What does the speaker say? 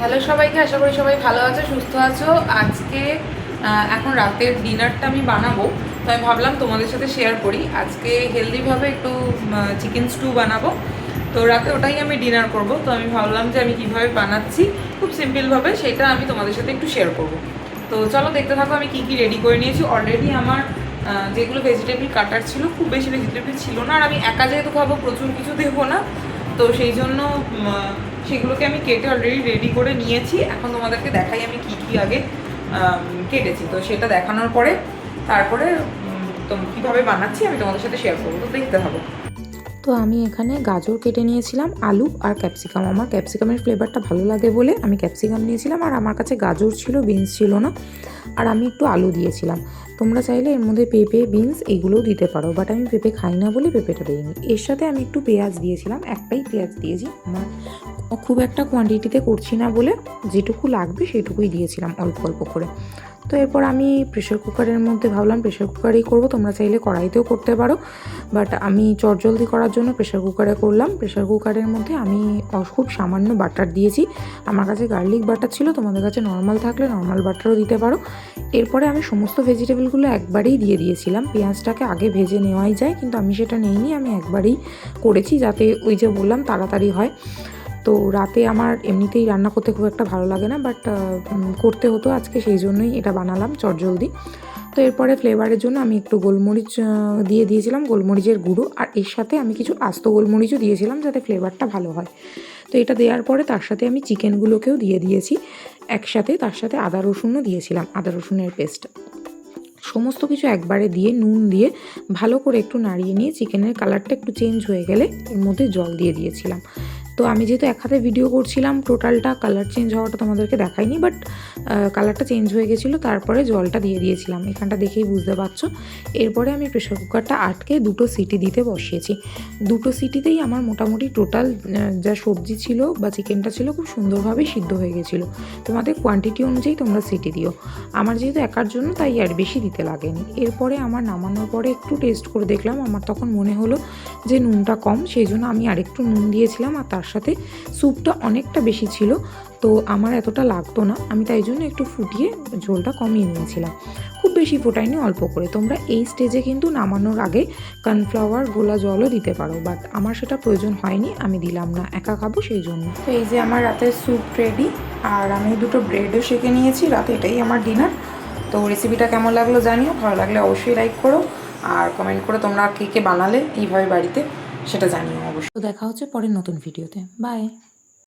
Hello সবাইকে, আশা করি সবাই ভালো আছো, সুস্থ আছো। আজকে এখন রাতের ডিনারটা আমি বানাবো, তো আমি ভাবলাম তোমাদের সাথে শেয়ার করি। আজকে হেলদিভাবে একটু চিকেন স্টু বানাবো, তো রাতে ওটাই আমি ডিনার করব। তো আমি ভাবলাম যে আমি কীভাবে বানাচ্ছি খুব সিম্পলভাবে, সেটা আমি তোমাদের সাথে একটু শেয়ার করব। তো চলো দেখতে থাকো আমি কী কী রেডি করে নিয়েছি। অলরেডি আমার যেগুলো ভেজিটেবল কাটার ছিল, খুব বেশি ভেজিটেবল ছিল না, আর আমি একা যেহেতু খাবো প্রচুর কিছু দেবো না, তো সেই জন্য সেগুলোকে আমি কেটে অলরেডি রেডি করে নিয়েছি। এখন তোমাদেরকে দেখাই আমি কী কী আগে কেটেছি, তো সেটা দেখানোর পরে তারপরে কীভাবে বানাচ্ছি আমি তোমাদের সাথে শেয়ার করবো, তো দেখতে হবে। তো আমি এখানে গাজর কেটে নিয়েছিলাম, আলু আর ক্যাপসিকাম। আমার ক্যাপসিকামের ফ্লেভারটা ভালো লাগে বলে আমি ক্যাপসিকাম নিয়েছিলাম, আর আমার কাছে গাজর ছিল, বিনস ছিল না। আর আমি একটু আলু দিয়েছিলাম। তোমরা চাইলে এর মধ্যে পেঁপে, বিনস এইগুলোও দিতে পারো, বাট আমি পেঁপে খাই না বলে পেঁপেটা দিইনি। এর সাথে আমি একটু পেঁয়াজ দিয়েছিলাম, একটাই পেঁয়াজ দিয়েছি। আমার খুব একটা কোয়ান্টিটিতে করছি না বলে যেটুকু লাগবে সেটুকুই দিয়েছিলাম, অল্প অল্প করে। তো এরপর আমি প্রেশার কুকারের মধ্যে ভাবলাম প্রেশার কুকারেই করবো, তোমরা চাইলে কড়াইতেও করতে পারো, বাট আমি চটজলদি করার জন্য প্রেশার কুকারে করলাম। প্রেশার কুকারের মধ্যে আমি খুব সামান্য বাটার দিয়েছি। আমার কাছে গার্লিক বাটার ছিল, তোমাদের কাছে নর্মাল থাকলে নর্মাল বাটারও দিতে পারো। এরপরে আমি সমস্ত ভেজিটেবলগুলো একবারেই দিয়ে দিয়েছিলাম। পেঁয়াজটাকে আগে ভেজে নেওয়াই যায়, কিন্তু আমি সেটা নিইনি, আমি একবারেই করেছি যাতে ওই যে বললাম তাড়াতাড়ি হয়। তো রাতে আমার এমনিতেই রান্না করতে খুব একটা ভালো লাগে না, বাট করতে হতো আজকে, সেই জন্যই এটা বানালাম চটজলদি। তো এরপরে ফ্লেভারের জন্য আমি একটু গোলমরিচ দিয়ে দিয়েছিলাম, গোলমরিচের গুঁড়ো, আর এর সাথে আমি কিছু আস্ত গোলমরিচও দিয়েছিলাম যাতে ফ্লেভারটা ভালো হয়। তো এটা দেওয়ার পরে তার সাথে আমি চিকেনগুলোকেও দিয়ে দিয়েছি একসাথে, তার সাথে আদা রসুনও দিয়েছিলাম, আদা রসুনের পেস্ট। সমস্ত কিছু একবারে দিয়ে নুন দিয়ে ভালো করে একটু নাড়িয়ে নিয়ে চিকেনের কালারটা একটু চেঞ্জ হয়ে গেলে এর মধ্যে জল দিয়ে দিয়েছিলাম। তো আমি যেহেতু এক হাতে ভিডিও করছিলাম, টোটালটা কালার চেঞ্জ হওয়াটা তোমাদেরকে দেখাইনি, বাট কালারটা চেঞ্জ হয়ে গেছিলো, তারপরে জলটা দিয়ে দিয়েছিলাম, এখানটা দেখেই বুঝতে পারছো। এরপরে আমি প্রেশার কুকারটা আটকে 2টো সিটি দিতে বসিয়েছি। 2টো সিটিতেই আমার মোটামুটি টোটাল যা সবজি ছিল বা চিকেনটা ছিল খুব সুন্দরভাবে সিদ্ধ হয়ে গেছিলো। তোমাদের কোয়ান্টিটি অনুযায়ী তোমরা সিটি দিও। আমার যেহেতু একার জন্য তাই আর বেশি দিতে লাগেনি। এরপরে আমার নামানোর পরে একটু টেস্ট করে দেখলাম, আমার তখন মনে হলো যে নুনটা কম, সেই জন্য আমি আরেকটু নুন দিয়েছিলাম, আর তার সাথে স্যুপটা অনেকটা বেশি ছিল, তো আমার এতটা লাগতো না, আমি তাই জন্য একটু ফুটিয়ে ঝোলটা কমিয়ে নিয়েছিলাম। খুব বেশি ফোটাইনি, অল্প করে। তোমরা এই স্টেজে কিন্তু নামানোর আগে কর্নফ্লাওয়ার গোলা জলও দিতে পারো, বাট আমার সেটা প্রয়োজন হয়নি, আমি দিলাম না, একা খাবো সেই জন্য। তো এই যে আমার রাতের স্যুপ রেডি, আর আমি 2টো ব্রেডও সেঁকে নিয়েছি। রাতে এটাই আমার ডিনার। তো রেসিপিটা কেমন লাগলো জানিও, ভালো লাগলে অবশ্যই লাইক করো, আর কমেন্ট করে তোমরা কে কে বানালে এইভাবে বাড়িতে সেটা জানিও অবশ্যই। তো দেখা হচ্ছে পরের নতুন ভিডিওতে। বাই।